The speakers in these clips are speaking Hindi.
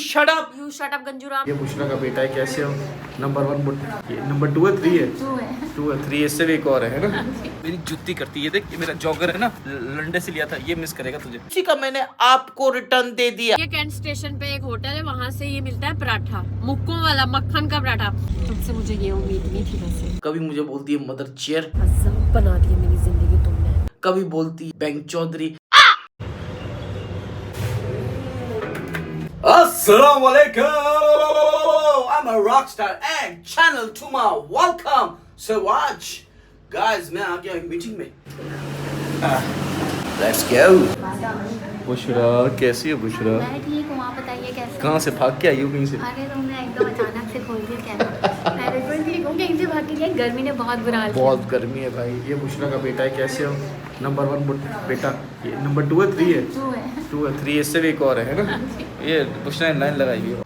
Shut up गंजूराम। ये बुशरा का बेटा है, कैसे हो? नंबर 1 नंबर 2 है 3 है 2 है 3 इससे भी एक और है ना। मेरी जुत्ती करती है, देख ये मेरा जॉगर है ना, लंडे से लिया था, ये मिस करेगा तुझे, इसी का मैंने आपको रिटर्न दे दिया। ये कैंट स्टेशन पे एक होटल है, वहाँ से ये मिलता है पराठा, मुक्कों वाला मक्खन का पराठा। तुमसे मुझे ये उम्मीद नहीं थी वैसे। कभी मुझे बोलती है मदर चेयर, अज़ब बना दी मेरी जिंदगी तुमने। कभी बोलती है bank Chaudhary. Assalamu alaikum. I'm a rockstar and channel to my welcome. So watch, guys. मैं आ गया मीटिंग में। Let's go. बुशरा कैसी है बुशरा? मैं ठीक हूँ, आप बताइए कैसे? कहाँ से भाग के आई हो कहीं से? अरे तुमने एकदम अचानक से खोल दिया कैमरा। मैं बिल्कुल ठीक हूँ, कहीं से भाग के गई, गर्मी ने बहुत बुरा हाल किया। बहुत गर्मी है भाई। ये बुशरा का बेटा है, कैसे हो? नंबर 1 बेटा, ये नंबर 2 है 3 है 2 है 3 इससे भी एक और है ना। ये बुशरा ने लाइन लगाई है।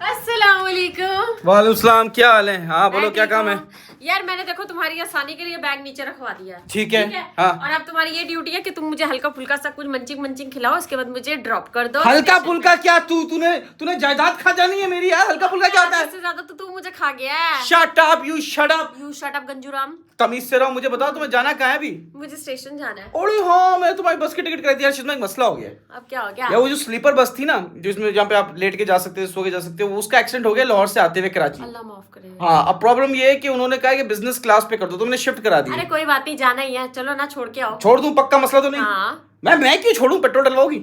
अस्सलाम वालेकुम। वालेकुम सलाम, क्या हाल है? हाँ बोलो, क्या काम है? यार मैंने देखो तुम्हारी आसानी के लिए बैग नीचे रखवा दिया है। ठीक है हाँ। और अब तुम्हारी ये ड्यूटी है कि तुम मुझे हल्का फुल्का सा कुछ मंचिंग खिलाओ, उसके बाद मुझे ड्रॉप कर दो। हल्का फुल्का क्या? तूने जायदाद खा जानी है मेरी यार। हल्का फुल्का क्या होता है? इससे ज्यादा तो तू मुझे खा गया है। Shut up you, shut up you shut up Ganjuram. तमीज से रहो। मुझे बताओ तुम्हें जाना कहाँ है अभी? मुझे स्टेशन जाना है। ओड़ी हाँ, मैं तुम्हारी बस की टिकट कराई थी यार। इसमें एक मसला हो गया। अब क्या हो गया? यार वो जो स्लीपर बस थी ना, जिसमें जहाँ पे आप लेट के जा सकते थे, सो के जा सकते हो, उसका एक्सीडेंट हो गया लाहौर से आते हुए कराची। अल्लाह माफ करे। हाँ, अब प्रॉब्लम ये है कि उन्होंने कहा कि बिजनेस क्लास पे कर दो, तुमने शिफ्ट करा दी। अरे कोई बात नहीं, जाना ही है, चलो ना, छोड़ के आओ। छोड़ दूं? पक्का मसला तो नहीं? हाँ। मैं क्यों छोड़ूं? पेट्रोल डलवाओगी?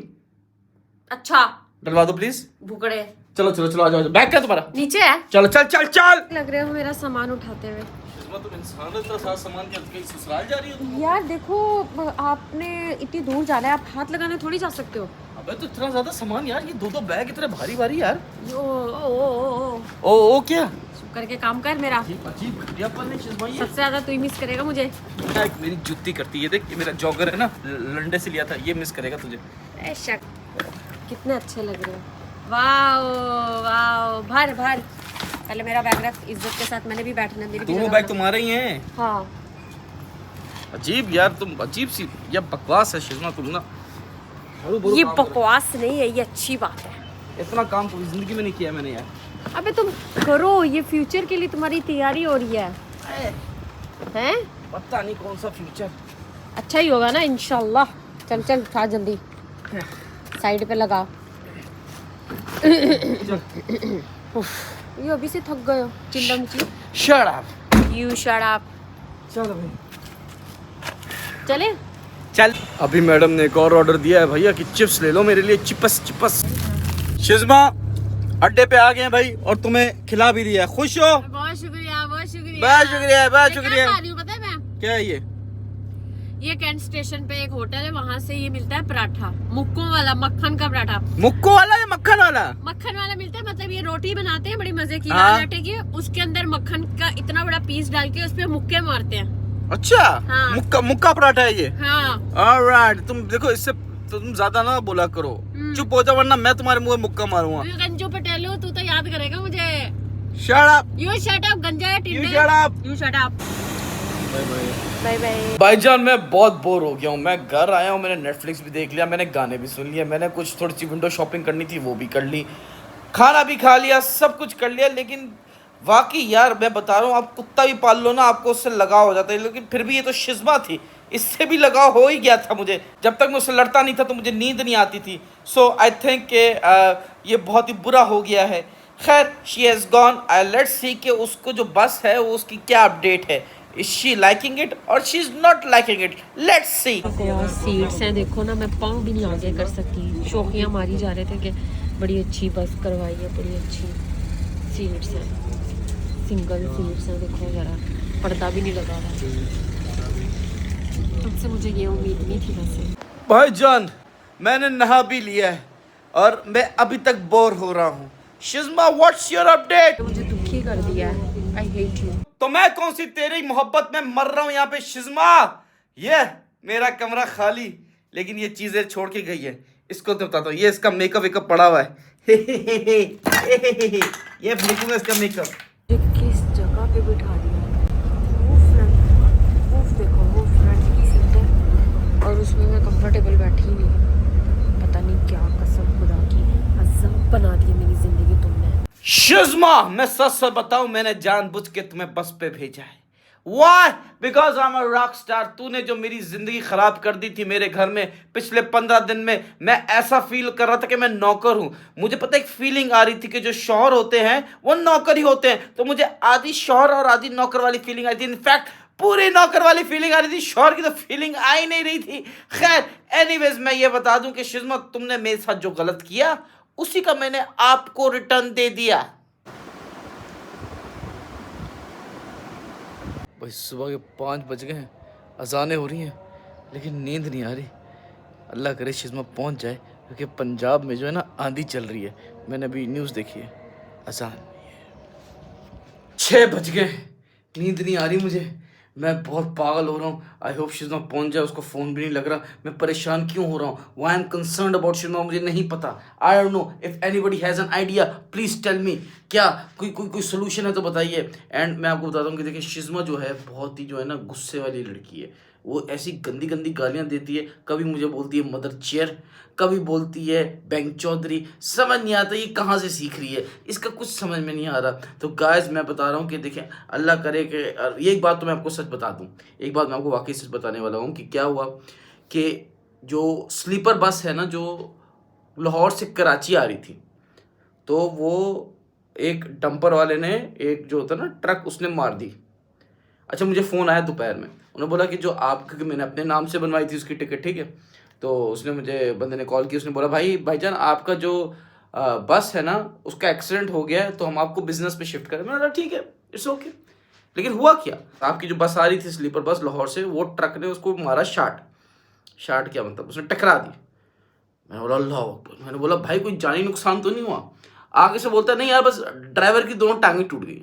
अच्छा डलवा दो प्लीज। भुगड़े। चलो चलो चलो, आ जाओ। बैग क्या तुम्हारा? नीचे है। चलो चल चल चल। लग रहे हो मेरा सामान उठाते हुए। तुम इंसान हो तो सारा सामान के कहीं ससुराल जा रही हो तुम? यार देखो, आपने इतनी दूर जाना है, आप हाथ लगाने थोड़ी जा सकते हो। अबे तो इतना ज्यादा सामान यार, ये दो बैग इतने भारी भारी यार। ओ क्या चुप करके काम कर मेरा। अजीब घटियापन है शिज़मा ये। सबसे ज्यादा तू ही मिस करेगा मुझे। मेरी जुत्ती करती है, देख ये मेरा जॉगर है ना, लंडे से लिया था, ये मिस करेगा तुझे। शक, कितने अच्छे लग रहे हो। वाओ वाओ, भर भर। पहले मेरा बैग रख इज्जत के साथ, मैंने भी बैठना। मेरी दोनों बैग तुम्हारे ही हैं। हाँ। अजीब यार, तुम अजीब सी या बकवास है शिज़मा तुम ना। ये बकवास नहीं है, ये अच्छी बात है। इतना काम पूरी जिंदगी में नहीं किया मैंने यार। अबे तुम करो, ये फ्यूचर के लिए तुम्हारी तैयारी हो रही है। हैं? पता नहीं कौन सा फ्यूचर। अच्छा ही होगा ना इंशाल्लाह। चल चल उठा जल्दी, साइड पे लगा। ये अभी से थक गए हो, चिल्ला मुची। Shut up you shut up. चलो भाई चले। चल। अभी मैडम ने एक और ऑर्डर दिया है भैया कि चिप्स ले लो मेरे लिए, चिप्स। शिज़मा अड्डे पे आ गए हैं भाई, और तुम्हें खिला भी दिया है। खुश हो? बहुत शुक्रिया बहुत शुक्रिया। बहुत शुक्रिया बहुत शुक्रिया। क्या खा रही हूँ पता है मैं? क्या है ये कैंट स्टेशन पे एक होटल है, वहाँ से ये मिलता है पराठा, मुक्कों वाला, मक्खन का पराठा। मुक्को वाला या मक्खन वाला? मक्खन वाला मिलता है, मतलब ये रोटी बनाते हैं बड़ी मजे की, हाँ। लाल आटे की, उसके अंदर मक्खन का इतना बड़ा पीस डाल के उस पे मुक्के मारते हैं। अच्छा हाँ। मुक्का पराठा है ये। हाँ। ऑलराइट, तुम देखो इससे तुम ज्यादा ना बोला करो, चुप हो जाओ वरना मैं तुम्हारे मुंह में मुक्का मारूंगा। गंजू पटेल हो, तू तो याद करेगा मुझे। Shut up you shut up गंजा टिंडे। You shut up you shut up. Bye bye. भाईजान मैं बहुत बोर हो गया हूँ। मैं घर आया हूँ, मैंने नेटफ्लिक्स भी देख लिया, मैंने गाने भी सुन लिए, मैंने कुछ थोड़ी सी विंडो शॉपिंग करनी थी वो भी कर ली, खाना भी खा लिया, सब कुछ कर लिया। लेकिन वाकई यार मैं बता रहा हूँ, आप कुत्ता भी पाल लो ना, आपको उससे लगाव हो जाता है। लेकिन फिर भी ये तो शिज़मा थी, इससे भी लगाव हो ही गया था मुझे। जब तक मैं उससे लड़ता नहीं था तो मुझे नींद नहीं आती थी। सो आई थिंक के ये बहुत ही बुरा हो गया है। खैर she has gone. Let's see कि उसको जो बस है वो उसकी क्या अपडेट है। Is she liking it or she's not liking it? Let's see. Seats हैं देखो ना, मैं पाँव भी नहीं आगे कर सकती। शौकियाँ मारी जा रहे थे कि बड़ी अच्छी बस करवाई है, बड़ी अच्छी सीट्स हैं, सिंगल सीट्स हैं। देखो जरा, पर्दा भी नहीं लगा रहा। तुमसे मुझे ये उम्मीद नहीं थी वैसे। भाईजान मैंने नहा भी लिया है और मैं अभी तक बोर हो रहा हूँ। शिज़मा व्हाट्स योर अपडेट? मुझे दुखी कर दिया है। I hate you. तो मैं कौन सी तेरी मोहब्बत में मर रहा हूँ यहाँ पे शिज़मा। ये मेरा कमरा खाली, लेकिन ये चीजें छोड़ के गई है। इसको तो बताता हूँ, ये इसका मेकअप वेकअप पड़ा हुआ है। ये फेंकूंगा इसका मेकअप। किस जगह पे बिठा दिया। वो देखो, वो फ्रंट की सीट है और उसमें मैं कंफर्टेबल बैठी हुई। पता नहीं क्या कसम खुदा की, अज़्ज़म शिज़मा, मैं सच सच बताऊं, मैंने जानबूझ के तुम्हें बस पे भेजा है। Why? Because I'm a rock star. तूने जो मेरी जिंदगी खराब कर दी थी मेरे घर में पिछले 15 दिन में, मैं ऐसा फील कर रहा था कि मैं नौकर हूं। मुझे पता एक फीलिंग आ रही थी कि जो शौहर होते हैं वो नौकर ही होते हैं, तो मुझे आधी शौहर और आधी नौकर वाली फीलिंग आई थी। इनफैक्ट पूरी नौकर वाली फीलिंग आ रही थी, शौहर की तो फीलिंग आ ही नहीं रही थी। खैर एनीवेज, मैं ये बता दूं कि शिज़मा, तुमने मेरे साथ जो गलत किया उसी का मैंने आपको रिटर्न दे दिया। भाई सुबह के 5 बज गए हैं, अजानें हो रही हैं, लेकिन नींद नहीं आ रही। अल्लाह करे शिज़मा पहुंच जाए, क्योंकि पंजाब में जो है ना आंधी चल रही है। मैंने अभी न्यूज़ देखी है, अजान 6 बज गए, नींद नहीं आ रही मुझे। मैं बहुत पागल हो रहा हूँ। आई होप शिज़मा पहुंच जाए, उसको फ़ोन भी नहीं लग रहा। मैं परेशान क्यों हो रहा हूँ? वाई एम कंसर्न अबाउट शिज़मा, मुझे नहीं पता। I don't know if anybody has an idea, please tell me. क्या कोई सोल्यूशन है तो बताइए। एंड मैं आपको बताता हूँ कि देखिए, शिज़मा जो है बहुत ही जो है ना गुस्से वाली लड़की है। वो ऐसी गंदी गंदी गालियाँ देती है, कभी मुझे बोलती है मदर चेयर, कभी बोलती है बैंक चौधरी। समझ नहीं आता ये कहाँ से सीख रही है, इसका कुछ समझ में नहीं आ रहा। तो गाइस मैं बता रहा हूँ कि देखें, अल्लाह करे कि ये एक बात तो मैं आपको सच बता दूँ, एक बात मैं आपको वाकई सच बताने वाला हूँ कि क्या हुआ कि जो स्लीपर बस है ना, जो लाहौर से कराची आ रही थी, तो वो एक डंपर वाले ने, एक जो होता है ना ट्रक, उसने मार दी। अच्छा, मुझे फ़ोन आया दोपहर में, उन्होंने बोला कि जो आप, क्योंकि मैंने अपने नाम से बनवाई थी उसकी टिकट, ठीक है, तो उसने मुझे, बंदे ने कॉल की, उसने बोला भाईजान आपका जो बस है ना उसका एक्सीडेंट हो गया है, तो हम आपको बिजनेस पे शिफ्ट करें। मैंने बोला ठीक है, इट्स ओके। लेकिन हुआ क्या, आपकी जो बस आ रही थी स्लीपर बस लाहौर से, वो ट्रक ने उसको मारा शार्ट क्या मतलब, उसने टकरा दी। मैंने बोला अल्लाह अकबर। मैंने बोला भाई कोई जानी नुकसान तो नहीं हुआ? आगे से बोलता नहीं यार, बस ड्राइवर की दोनों टांगें टूट गई।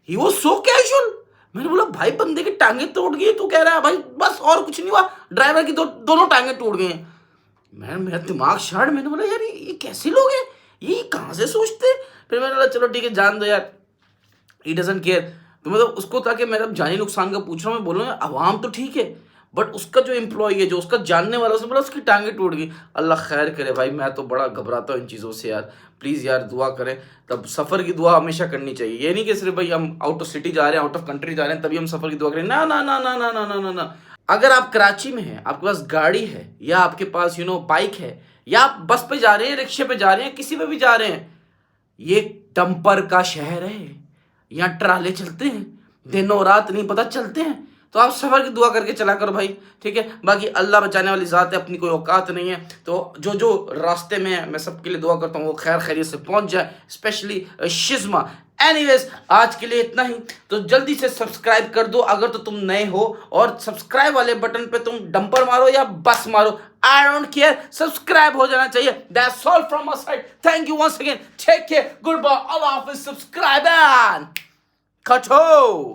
He was so casual. मैंने बोला भाई बंदे की टांगें टूट गई, तू कह रहा है भाई बस और कुछ नहीं हुआ, ड्राइवर की दोनों टांगें टूट गई हैं। मेरा दिमाग शार्ट। मैंने बोला यार ये कैसे लोग हैं, ये कहाँ से सोचते हैं? फिर मैंने बोला चलो ठीक है, जान दो यार, ही डजंट केयर। तो मतलब उसको, ताकि मेरा जानी नुकसान का पूछ रहा हूँ, मैं बोल रहा हूँ आवाम तो ठीक है, बट उसका जो एम्प्लॉय है, जो उसका जानने वाला, उसने बोला उसकी टांगें टूट गई। अल्लाह खैर करे भाई, मैं तो बड़ा घबराता हूँ इन चीज़ों से यार। प्लीज़ यार दुआ करें। तब सफ़र की दुआ हमेशा करनी चाहिए, ये नहीं कि सिर्फ भाई हम आउट ऑफ सिटी जा रहे हैं, आउट ऑफ कंट्री जा रहे हैं तभी हम सफ़र की दुआ करें। ना ना ना ना ना ना ना ना ना। अगर आप कराची में हैं, आपके पास गाड़ी है, या आपके पास बाइक है, या आप बस पे जा रहे हैं, रिक्शे पे जा रहे हैं, किसी पे भी जा रहे हैं, ये डंपर का शहर है, यहाँ ट्राले चलते हैं, दिनों रात नहीं पता चलते हैं। तो आप सफ़र की दुआ करके चला करो भाई, ठीक है। बाकी अल्लाह बचाने वाली ज़ात है, अपनी कोई औकात नहीं है। तो जो जो रास्ते में है, मैं सबके लिए दुआ करता हूँ वो खैर खैरियत से पहुँच जाए, स्पेशली शिज़मा। एनीवेज, आज के लिए इतना ही। तो जल्दी से सब्सक्राइब कर दो अगर तो तुम नए हो, और सब्सक्राइब वाले बटन पे तुम डंपर मारो या बस मारो, आई डोंट केयर, सब्सक्राइब हो जाना चाहिए। That's all from my side. Thank you once again, take care, goodbye, अल्लाह हाफिज, सब्सक्राइब एंड कटो।